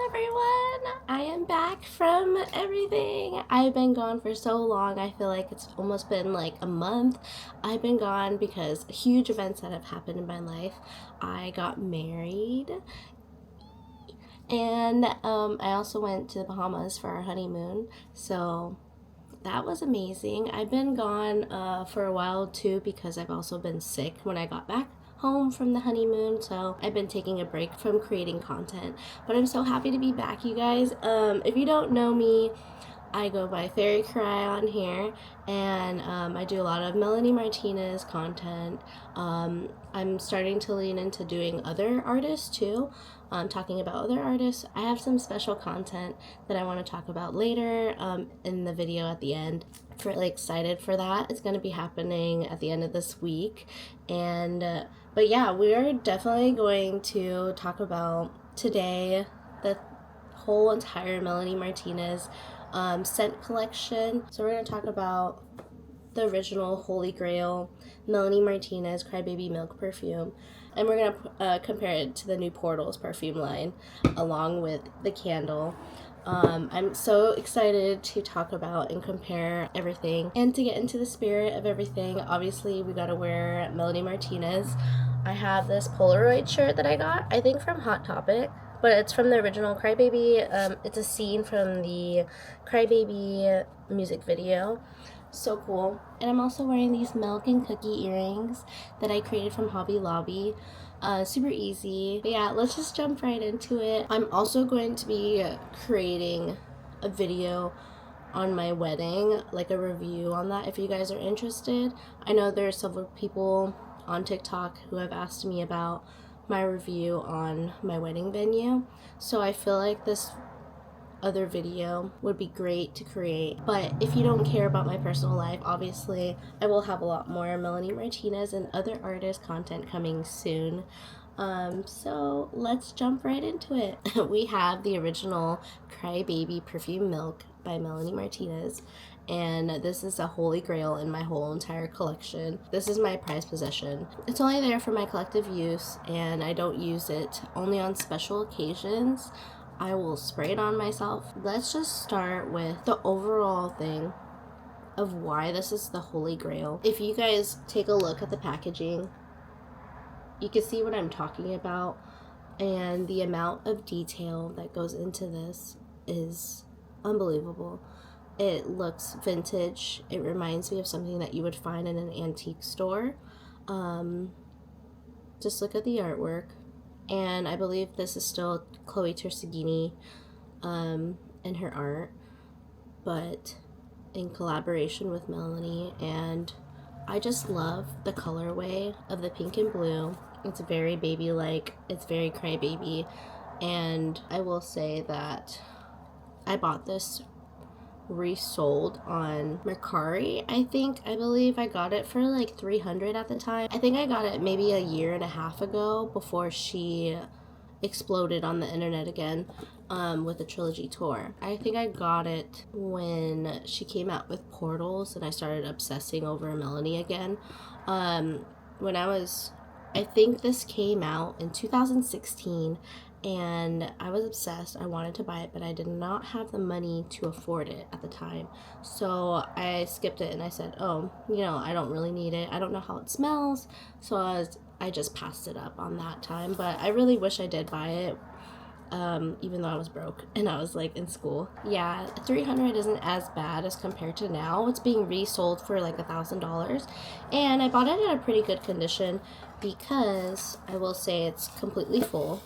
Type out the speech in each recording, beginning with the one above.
everyone! I am back from everything. I've been gone for so long. I feel like it's almost been like a month. I've been gone because huge events that have happened in my life. I got married, and I also went to the Bahamas for our honeymoon. So that was amazing. I've been gone for a while too because I've also been sick when I got back home from the honeymoon, so I've been taking a break from creating content, but I'm so happy to be back, you guys. If you don't know me, I go by Fairy Cry on here, and I do a lot of Melanie Martinez content. I'm starting to lean into doing other artists too, talking about other artists. I have some special content that I want to talk about later in the video at the end. I'm really excited for that. It's going to be happening at the end of this week, and but yeah, we're definitely going to talk about today the whole entire Melanie Martinez scent collection. So we're going to talk about the original Holy Grail Melanie Martinez Crybaby Milk perfume, and we're going to compare it to the new Portals perfume line along with the candle. I'm so excited to talk about and compare everything and to get into the spirit of everything. Obviously, we gotta wear Melanie Martinez. I have this Polaroid shirt that I got, I think from Hot Topic, but it's from the original Crybaby. It's a scene from the Crybaby music video. So cool. And I'm also wearing these milk and cookie earrings that I created from Hobby Lobby. Super easy. But yeah, let's just jump right into it. I'm also going to be creating a video on my wedding, like a review on that if you guys are interested. I know there are several people on TikTok who have asked me about my review on my wedding venue, so I feel like this other video would be great to create. But if you don't care about my personal life, obviously I will have a lot more Melanie Martinez and other artist content coming soon. So let's jump right into it. We have the original Crybaby perfume milk by Melanie Martinez, and this is a holy grail in my whole entire collection. This is my prized possession. It's only there for my collective use, and I don't use it only on special occasions. I will spray it on myself. Let's just start with the overall thing of why this is the holy grail. If you guys take a look at the packaging, you can see what I'm talking about, and the amount of detail that goes into this is unbelievable. It looks vintage. It reminds me of something that you would find in an antique store. Just look at the artwork. And I believe this is still 𝓕𝓪𝓮𝓻𝓲𝓮𝓼 in her art, but in collaboration with Melanie. And I just love the colorway of the pink and blue. It's very baby-like. It's very Crybaby. And I will say that I bought this resold on Mercari. I believe I got it for like $300 at the time. I think I got it maybe a year and a half ago before she exploded on the internet again with the trilogy tour. I think I got it when she came out with Portals and I started obsessing over Melanie again. I think this came out in 2016, and I was obsessed. I wanted to buy it, but I did not have the money to afford it at the time. So I skipped it and I said, oh, I don't really need it. I don't know how it smells. So I just passed it up on that time. But I really wish I did buy it, even though I was broke and I was like in school. Yeah, $300 isn't as bad as compared to now. It's being resold for like $1,000. And I bought it in a pretty good condition because I will say it's completely full.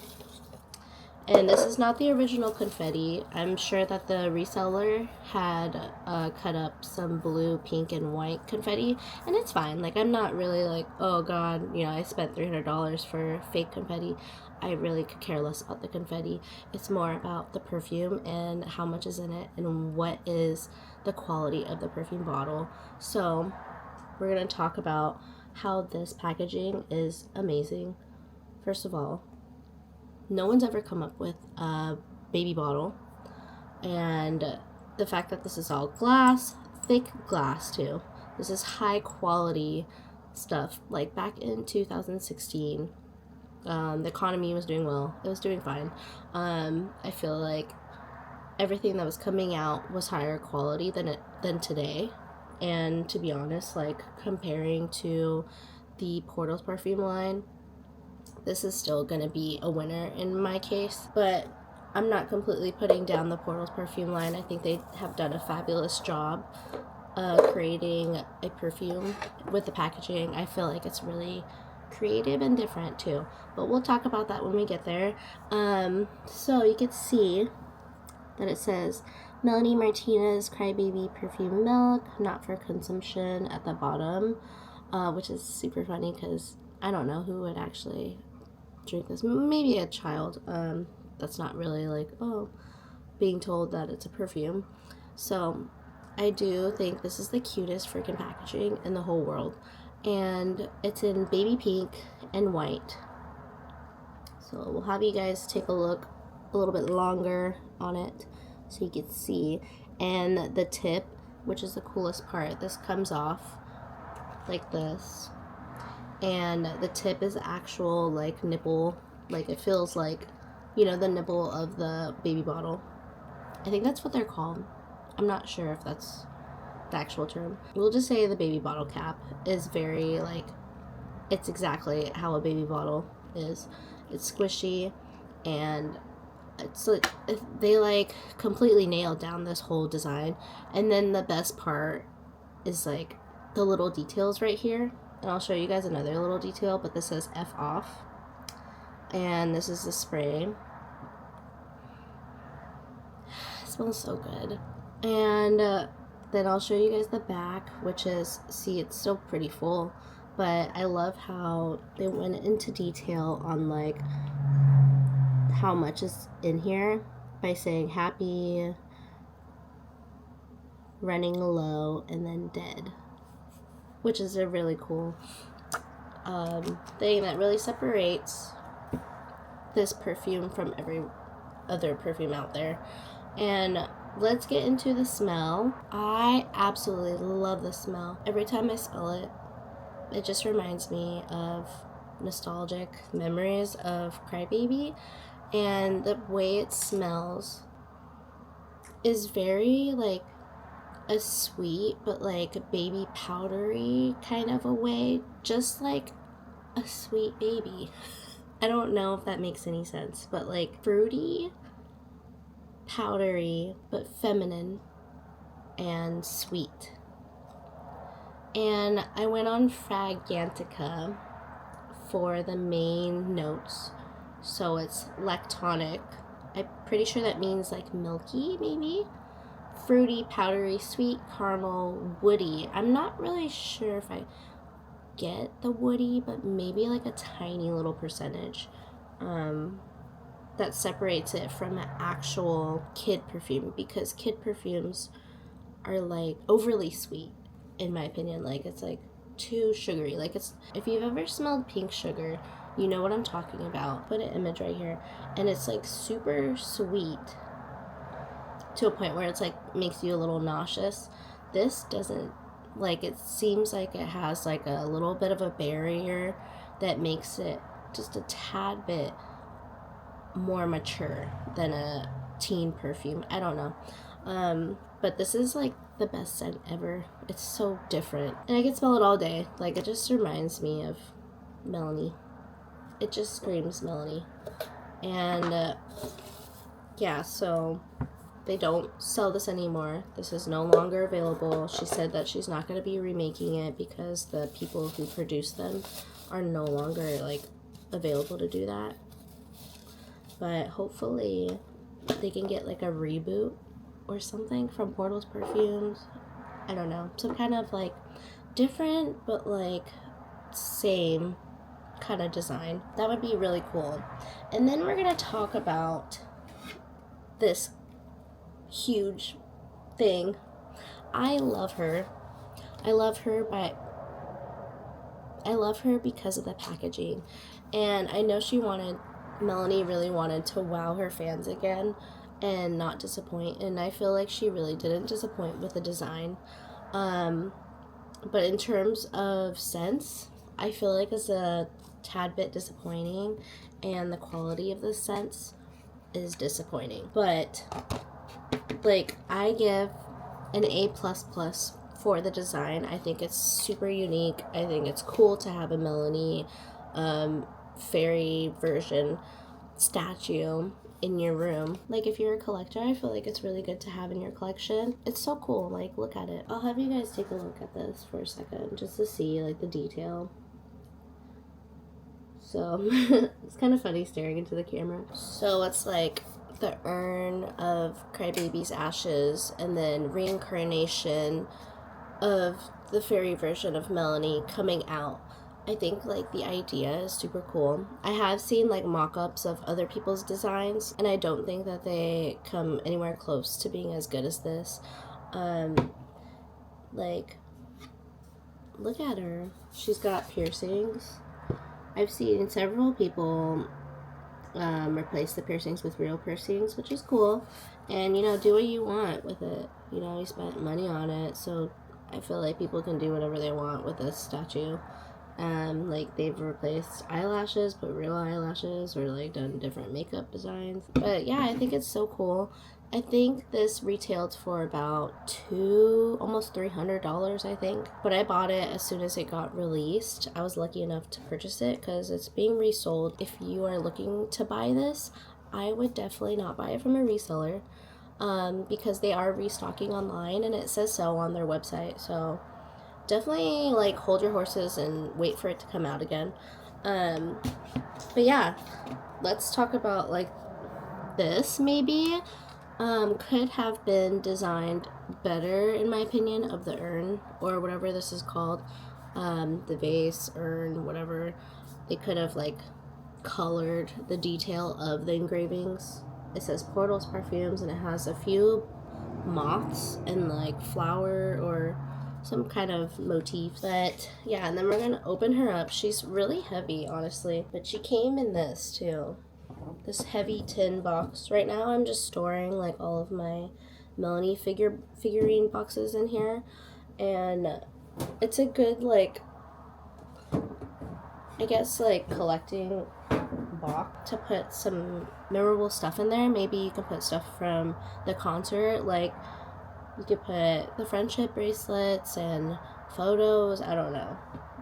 And this is not the original confetti. I'm sure that the reseller had cut up some blue, pink, and white confetti, and it's fine. Like, I'm not really like, oh god, I spent $300 for fake confetti. I really could care less about the confetti. It's more about the perfume and how much is in it and what is the quality of the perfume bottle. So we're going to talk about how this packaging is amazing. First of all, no one's ever come up with a baby bottle, and the fact that this is all glass, thick glass too. This is high quality stuff. Like back in 2016, The economy was doing well. It was doing fine. I feel like everything that was coming out was higher quality than today. And to be honest, like comparing to the Portals perfume line, this is still going to be a winner in my case. But I'm not completely putting down the Portals perfume line. I think they have done a fabulous job creating a perfume with the packaging. I feel like it's really creative and different too. But we'll talk about that when we get there. So you can see that it says Melanie Martinez Crybaby Perfume Milk, not for consumption at the bottom, which is super funny because I don't know who would actually drink this. Maybe a child that's not really like, oh, being told that it's a perfume. So I do think this is the cutest freaking packaging in the whole world. And it's in baby pink and white. So we'll have you guys take a look a little bit longer on it so you can see. And the tip, which is the coolest part, this comes off like this. And the tip is actual like nipple, like it feels like, you know, the nipple of the baby bottle. I think that's what they're called. I'm not sure if that's the actual term. We'll just say the baby bottle cap is very like, it's exactly how a baby bottle is. It's squishy, and it's like they like completely nailed down this whole design. And then the best part is like the little details right here, and I'll show you guys another little detail, but this says F off, and this is the spray. It smells so good. And then I'll show you guys the back, which is, see, it's still pretty full, but I love how they went into detail on like how much is in here by saying happy, running low, and then dead, which is a really cool thing that really separates this perfume from every other perfume out there. And let's get into the smell. I absolutely love the smell. Every time I smell it, it just reminds me of nostalgic memories of Crybaby, and the way it smells is very like a sweet but like a baby powdery kind of a way, just like a sweet baby. I don't know if that makes any sense, but like fruity, powdery, but feminine and sweet. And I went on Fragrantica for the main notes. So it's lactonic. I'm pretty sure that means like milky, maybe. Fruity, powdery, sweet, caramel, woody. I'm not really sure if I get the woody, but maybe like a tiny little percentage. That separates it from an actual kid perfume, because kid perfumes are like overly sweet, in my opinion. Like it's like too sugary. Like it's, if you've ever smelled pink sugar, you know what I'm talking about. Put an image right here, and it's like super sweet to a point where it's like makes you a little nauseous. This doesn't, like, it seems like it has like a little bit of a barrier that makes it just a tad bit more mature than a teen perfume. I don't know. But this is like the best scent ever. It's so different, and I can smell it all day. Like it just reminds me of Melanie. It just screams Melanie. And yeah, so they don't sell this anymore. This is no longer available. She said that she's not going to be remaking it because the people who produce them are no longer like available to do that. But hopefully they can get like a reboot or something from Portals Perfumes. I don't know. Some kind of like different but like same kind of design. That would be really cool. And then we're going to talk about this huge thing. I love her. I love her because of the packaging. And I know Melanie really wanted to wow her fans again and not disappoint, and I feel like she really didn't disappoint with the design. But in terms of scents, I feel like as a tad bit disappointing, and the quality of the scents is disappointing. But like, I give an A++ for the design. I think it's super unique. I think it's cool to have a Melanie fairy version statue in your room. Like, if you're a collector, I feel like it's really good to have in your collection. It's so cool. Like, look at it. I'll have you guys take a look at this for a second just to see like the detail. So it's kind of funny staring into the camera. So it's like the urn of Crybaby's ashes, and then reincarnation of the fairy version of Melanie coming out. I think like the idea is super cool. I have seen like mock-ups of other people's designs, and I don't think that they come anywhere close to being as good as this. Like, look at her. She's got piercings. I've seen several people replace the piercings with real piercings, which is cool. And, you know, do what you want with it. You know, you spent money on it, so I feel like people can do whatever they want with this statue. Like, they've replaced eyelashes, put real eyelashes, or like done different makeup designs. But yeah, I think it's so cool. I think this retailed for about almost $300, I think. But I bought it as soon as it got released. I was lucky enough to purchase it because it's being resold. If you are looking to buy this, I would definitely not buy it from a reseller, because they are restocking online, and it says so on their website. So definitely like hold your horses and wait for it to come out again. But yeah, let's talk about like this maybe. Could have been designed better, in my opinion, of the urn, or whatever this is called, the vase, urn, whatever. They could have like colored the detail of the engravings. It says Portals Parfums, and it has a few moths and like flower or some kind of motif. But yeah, and then we're gonna open her up. She's really heavy, honestly, but she came in this too, this heavy tin box. Right now I'm just storing like all of my Melanie figurine boxes in here, and it's a good like, I guess, like collecting box to put some memorable stuff in there. Maybe you can put stuff from the concert, like you could put the friendship bracelets and photos. I don't know.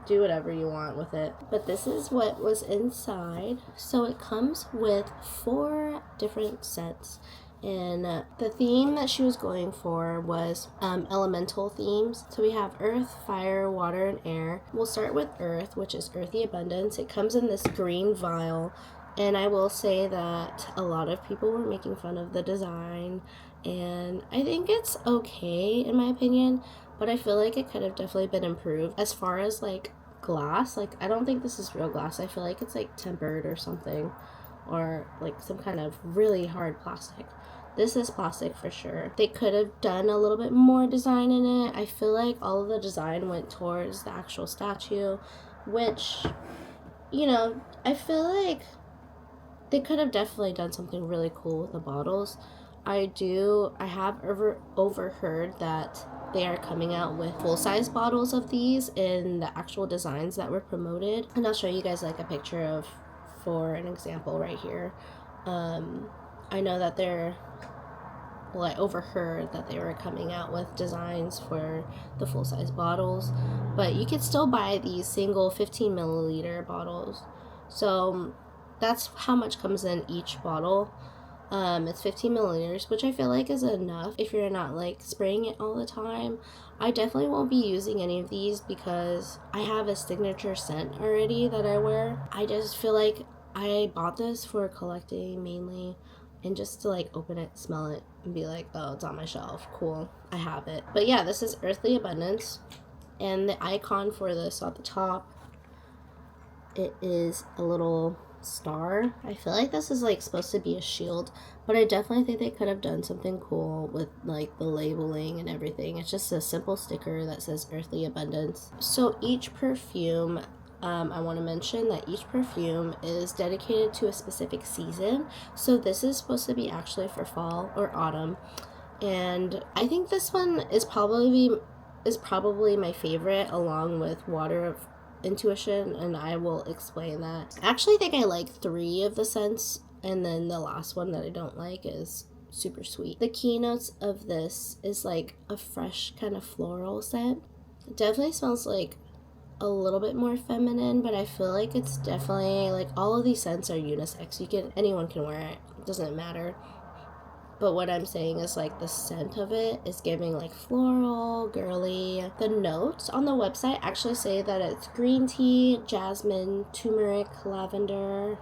Do whatever you want with it. But this is what was inside. So it comes with 4 different scents. And the theme that she was going for was elemental themes. So we have earth, fire, water, and air. We'll start with earth, which is earthy abundance. It comes in this green vial. And I will say that a lot of people were making fun of the design, and I think it's okay in my opinion, but I feel like it could have definitely been improved. As far as like glass, like I don't think this is real glass. I feel like it's like tempered or something, or like some kind of really hard plastic. This is plastic for sure. They could have done a little bit more design in it. I feel like all of the design went towards the actual statue, which, you know, I feel like they could have definitely done something really cool with the bottles. I have overheard that they are coming out with full-size bottles of these in the actual designs that were promoted. And I'll show you guys like a picture of, for an example right here. I know that I overheard that they were coming out with designs for the full-size bottles, but you could still buy these single 15 milliliter bottles. So that's how much comes in each bottle. It's 15 milliliters, which I feel like is enough if you're not like spraying it all the time. I definitely won't be using any of these because I have a signature scent already that I wear. I just feel like I bought this for collecting mainly, and just to like open it, smell it, and be like, oh, it's on my shelf, cool, I have it. But yeah, this is Earthly Abundance, and the icon for this on the top, it is a little star. I feel like this is like supposed to be a shield, but I definitely think they could have done something cool with like the labeling and everything. It's just a simple sticker that says Earthly Abundance. So each perfume, I want to mention that each perfume is dedicated to a specific season. So this is supposed to be actually for fall or autumn, and I think this one is probably my favorite, along with intuition, and I will explain that. I actually think I like 3 of the scents, and then the last one that I don't like is super sweet. The keynotes of this is like a fresh kind of floral scent. It definitely smells like a little bit more feminine, but I feel like it's definitely like all of these scents are unisex. Anyone can wear it. It doesn't matter. But what I'm saying is like the scent of it is giving like floral, girly. The notes on the website actually say that it's green tea, jasmine, turmeric, lavender,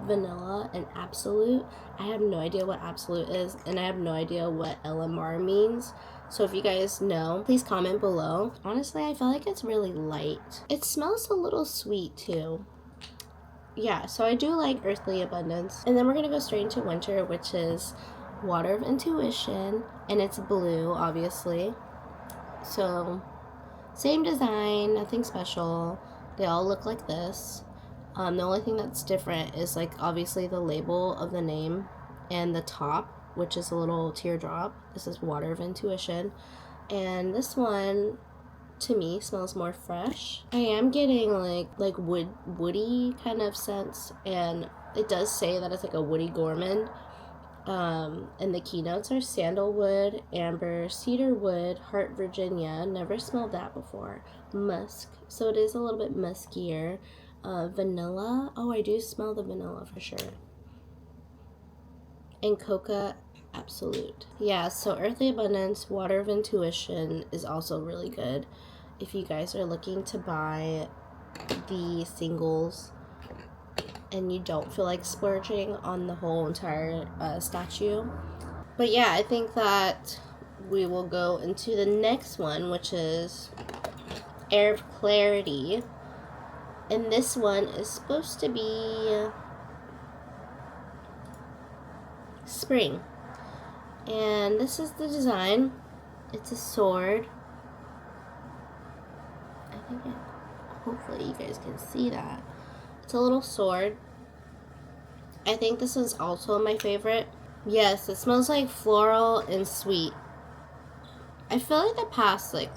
vanilla, and absolute. I have no idea what absolute is, and I have no idea what 𝓕𝓪𝓮𝓻𝓲 means. So if you guys know, please comment below. Honestly, I feel like it's really light. It smells a little sweet too. Yeah, so I do like Earthly Abundance. And then we're gonna go straight into winter, which is Water of Intuition, and it's blue, obviously. So same design, nothing special. They all look like this. The only thing that's different is like obviously the label of the name and the top, which is a little teardrop. This is Water of Intuition, and this one to me smells more fresh. I am getting like woody kind of scents, and it does say that it's like a woody gourmand. And the keynotes are sandalwood, amber, cedarwood, heart Virginia. Never smelled that before. Musk, so it is a little bit muskier. Vanilla. Oh, I do smell the vanilla for sure. And coca absolute. Yeah, so Earthly Abundance, Water of Intuition is also really good if you guys are looking to buy the singles and you don't feel like splurging on the whole entire statue. But yeah, I think that we will go into the next one, which is Air of Clarity. And this one is supposed to be spring. And this is the design. It's a sword. Hopefully you guys can see that. It's a little sword. I think this is also my favorite. Yes, it smells like floral and sweet. I feel like the past, like,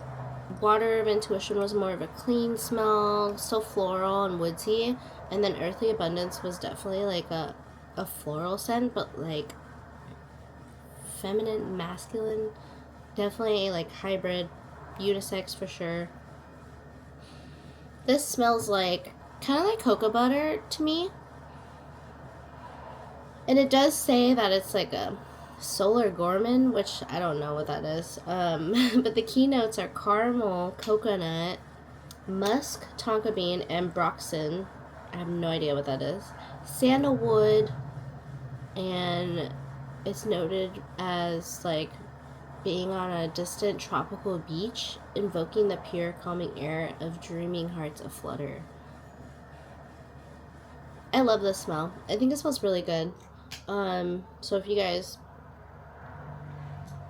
Water of Intuition was more of a clean smell, still floral and woodsy. And then Earthly Abundance was definitely like a floral scent, but like feminine, masculine. Definitely like hybrid, unisex for sure. This smells like kind of like cocoa butter to me. And it does say that it's like a solar gourmand, which I don't know what that is. But the keynotes are caramel, coconut, musk, tonka bean, and broxin. I have no idea what that is. Sandalwood, and it's noted as like being on a distant tropical beach, invoking the pure, calming air of dreaming hearts aflutter. I love this smell. I think it smells really good. So if you guys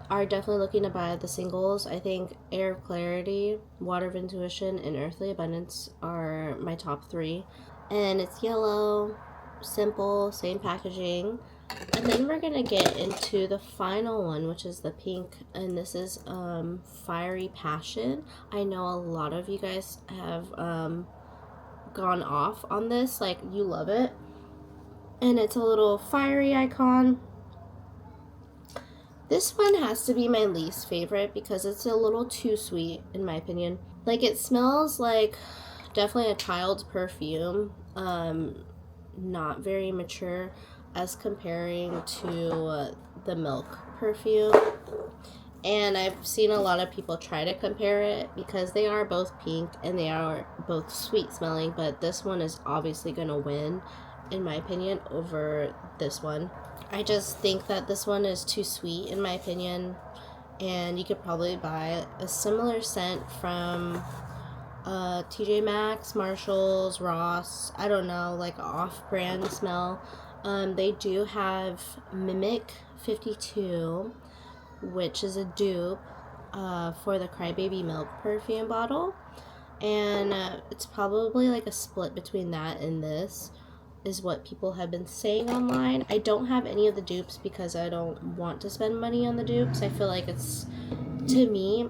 are definitely looking to buy the singles, I think Air of Clarity, Water of Intuition, and Earthly Abundance are my top 3. And it's yellow, simple, same packaging. And then we're gonna get into the final one, which is the pink, and this is Fiery Passion. I know a lot of you guys have gone off on this, like you love it. And it's a little fiery icon. This one has to be my least favorite because it's a little too sweet in my opinion. Like it smells like definitely a child's perfume, not very mature as comparing to the milk perfume. And I've seen a lot of people try to compare it because they are both pink and they are both sweet smelling, but this one is obviously going to win in my opinion over this one. I just think that this one is too sweet in my opinion, and you could probably buy a similar scent from TJ Maxx, Marshalls, Ross, I don't know, like off-brand smell. They do have Mimic 52, which is a dupe for the Crybaby milk perfume bottle, and it's probably like a split between that and this is what people have been saying online. I don't have any of the dupes because I don't want to spend money on the dupes. I feel like it's, to me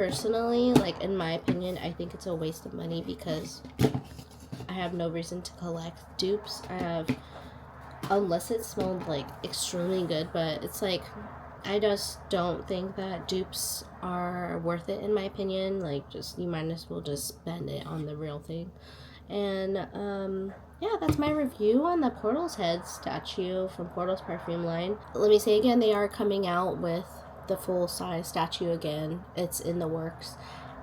personally, like, in my opinion, I think it's a waste of money because I have no reason to collect dupes. Unless it smelled, like, extremely good, but it's like, I just don't think that dupes are worth it, in my opinion. Like, just, you might as well just spend it on the real thing. And, yeah, that's my review on the Portal's Head statue from Portal's perfume line. Let me say again, they are coming out with the full-size statue again. It's in the works.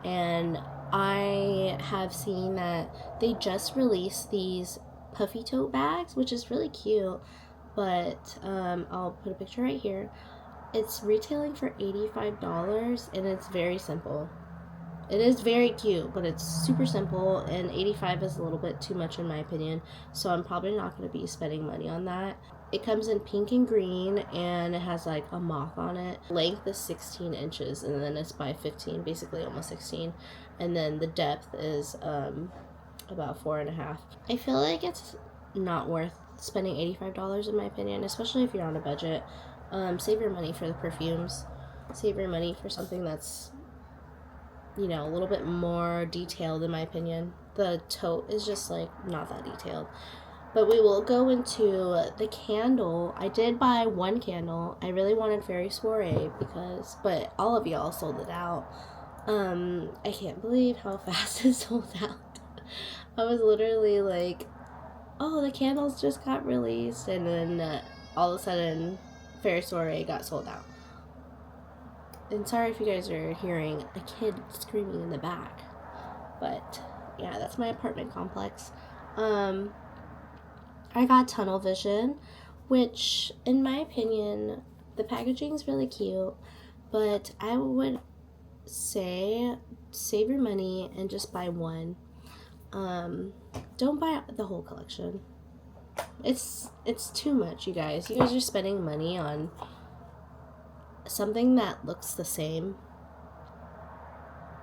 And I have seen that they just released these puffy tote bags, which is really cute. But, I'll put a picture right here. It's retailing for $85, and it's very simple. It is very cute, but it's super simple, and $85 is a little bit too much in my opinion, so I'm probably not going to be spending money on that. It comes in pink and green, and it has like a moth on it. Length is 16 inches, and then it's by 15, basically almost 16, and then the depth is about 4.5. I feel like it's not worth spending $85 in my opinion, especially if you're on a budget. Save your money for the perfumes. Save your money for something that's, you know, a little bit more detailed in my opinion. The tote is just like not that detailed. But we will go into the candle. I did buy one candle. I really wanted Fairy Soiree but all of y'all sold it out. I can't believe how fast it sold out. I was literally like, oh, the candles just got released, and then all of a sudden Fairy Soiree got sold out. And sorry if you guys are hearing a kid screaming in the back. But yeah, that's my apartment complex. I got Tunnel Vision, which in my opinion, the packaging is really cute, but I would say save your money and just buy one. Don't buy the whole collection. It's too much, you guys. You guys are spending money on something that looks the same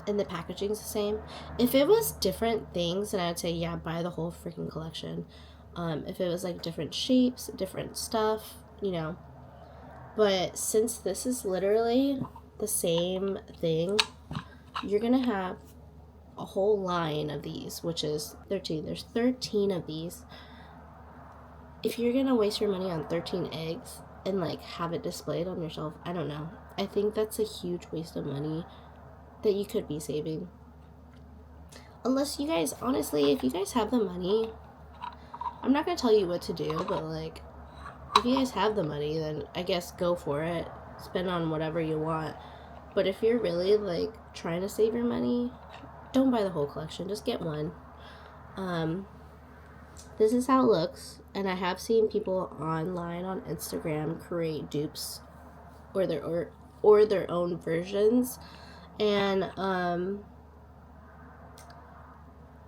and the packaging's the same. If it was different things, then I'd say, yeah, buy the whole freaking collection. If it was like different shapes, different stuff, you know. But since this is literally the same thing, you're gonna have a whole line of these, which is 13. There's 13 of these. If you're gonna waste your money on 13 eggs and like have it displayed on your shelf, I don't know. I think that's a huge waste of money that you could be saving. Unless you guys, honestly, if you guys have the money, I'm not gonna tell you what to do, but like, if you guys have the money, then I guess go for it. Spend on whatever you want. But if you're really like trying to save your money, don't buy the whole collection. Just get one. This is how it looks, and I have seen people online on Instagram create dupes or their own versions, and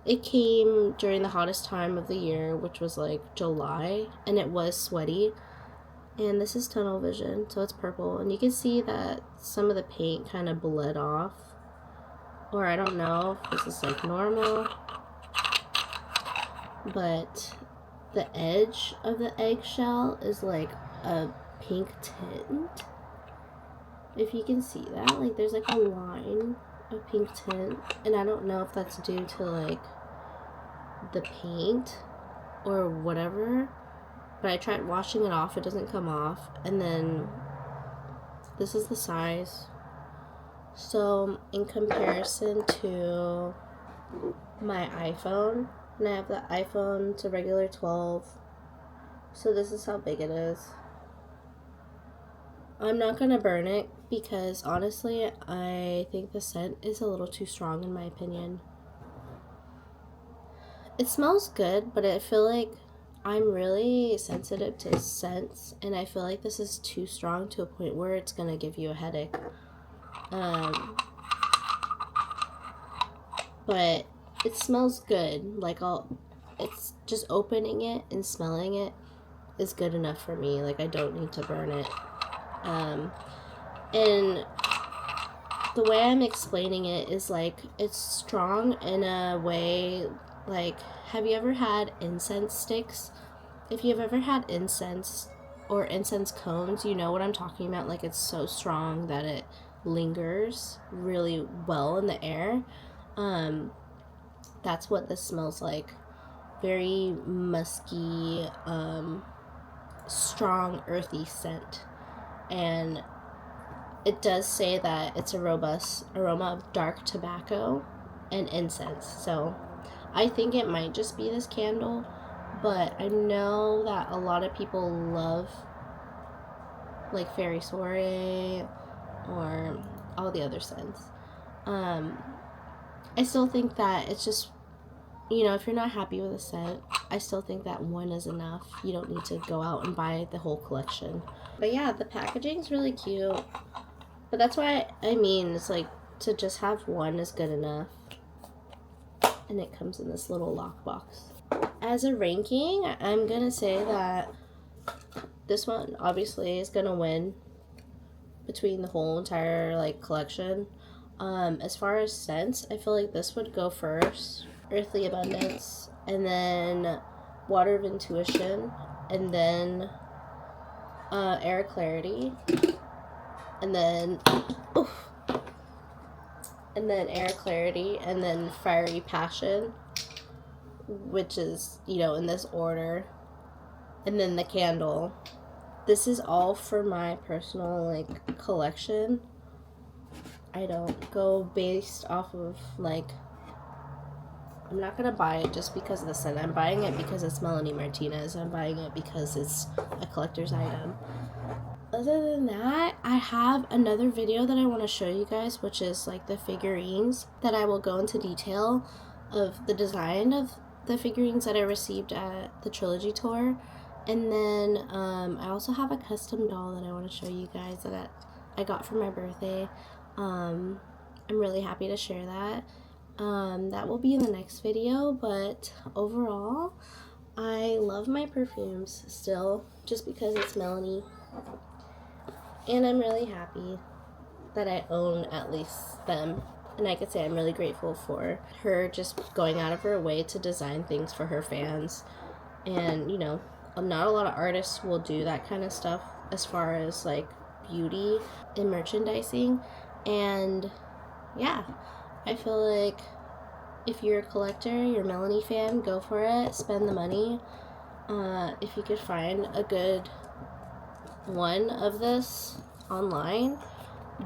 it came during the hottest time of the year, which was like July, and it was sweaty. And this is Tunnel Vision, so it's purple, and you can see that some of the paint kind of bled off, or I don't know if this is like normal. But the edge of the eggshell is like a pink tint. If you can see that, like there's like a line of pink tint, and I don't know if that's due to like the paint or whatever, but I tried washing it off, it doesn't come off. And then this is the size. So in comparison to my iPhone, and I have the iPhone to regular 12. So this is how big it is. I'm not going to burn it because honestly, I think the scent is a little too strong in my opinion. It smells good, but I feel like I'm really sensitive to scents, and I feel like this is too strong to a point where it's going to give you a headache. But it smells good. Like it's just opening it and smelling it is good enough for me. Like I don't need to burn it. And the way I'm explaining it is like it's strong in a way. Like, have you ever had incense sticks? If you've ever had incense or incense cones, you know what I'm talking about. Like it's so strong that it lingers really well in the air. That's what this smells like. Very musky, strong, earthy scent. And it does say that it's a robust aroma of dark tobacco and incense. So I think it might just be this candle, but I know that a lot of people love like Fairy Soiree or all the other scents. I still think that it's just, you know, if you're not happy with a scent, I still think that one is enough. You don't need to go out and buy the whole collection. But yeah, the packaging's really cute. But that's why I mean, it's like to just have one is good enough. And it comes in this little lockbox. As a ranking, I'm gonna say that this one obviously is gonna win between the whole entire like collection. As far as scents, I feel like this would go first. Earthly Abundance, and then Water of Intuition, and then Air Clarity, and then Air Clarity, and then Fiery Passion, which is, you know, in this order, and then the candle. This is all for my personal like collection. I don't go based off of like, I'm not gonna buy it just because of the scent. I'm buying it because it's Melanie Martinez. I'm buying it because it's a collector's item. Other than that, I have another video that I want to show you guys, which is like the figurines, that I will go into detail of the design of the figurines that I received at the trilogy tour. And then I also have a custom doll that I want to show you guys that I got for my birthday. I'm really happy to share that. That will be in the next video, but overall, I love my perfumes still, just because it's Melanie. And I'm really happy that I own at least them. And I could say I'm really grateful for her just going out of her way to design things for her fans. And, you know, not a lot of artists will do that kind of stuff as far as like beauty and merchandising. And yeah, I feel like if you're a collector, you're a Melanie fan, go for it, spend the money. If you could find a good one of this online,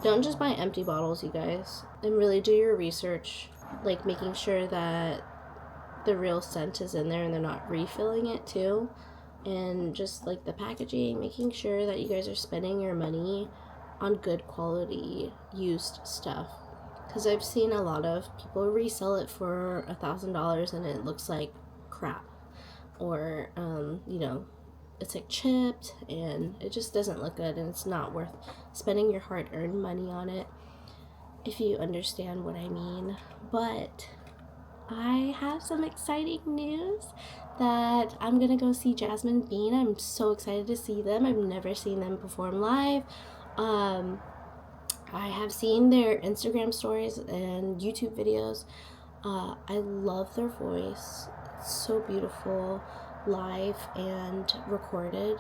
don't just buy empty bottles, you guys, and really do your research, like making sure that the real scent is in there and they're not refilling it too, and just like the packaging, making sure that you guys are spending your money on good quality used stuff, because I've seen a lot of people resell it for $1,000 and it looks like crap, or you know, it's like chipped and it just doesn't look good, and it's not worth spending your hard-earned money on it, if you understand what I mean. But I have some exciting news that I'm gonna go see Jasmine Bean. I'm so excited to see them. I've never seen them perform live. I have seen their Instagram stories and YouTube videos. I love their voice. It's so beautiful, live and recorded.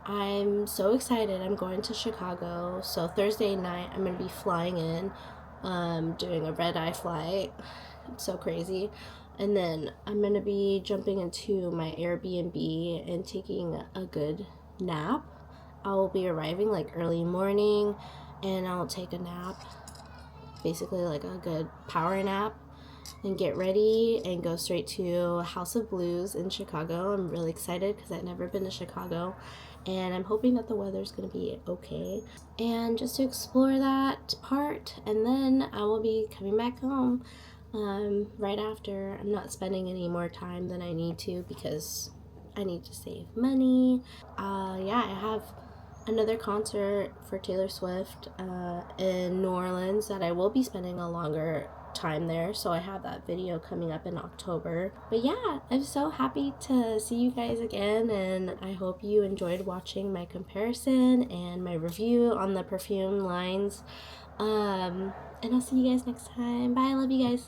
I'm so excited. I'm going to Chicago. So Thursday night, I'm going to be flying in, doing a red-eye flight. It's so crazy. And then I'm going to be jumping into my Airbnb and taking a good nap. I will be arriving like early morning, and I'll take a nap, basically like a good power nap, and get ready and go straight to House of Blues in Chicago. I'm really excited because I've never been to Chicago, and I'm hoping that the weather's going to be okay, and just to explore that part. And then I will be coming back home right after. I'm not spending any more time than I need to because I need to save money. Yeah, I have another concert for Taylor Swift in New Orleans that I will be spending a longer time there, so I have that video coming up in October. But yeah, I'm so happy to see you guys again, and I hope you enjoyed watching my comparison and my review on the perfume lines. And I'll see you guys next time. Bye, I love you guys.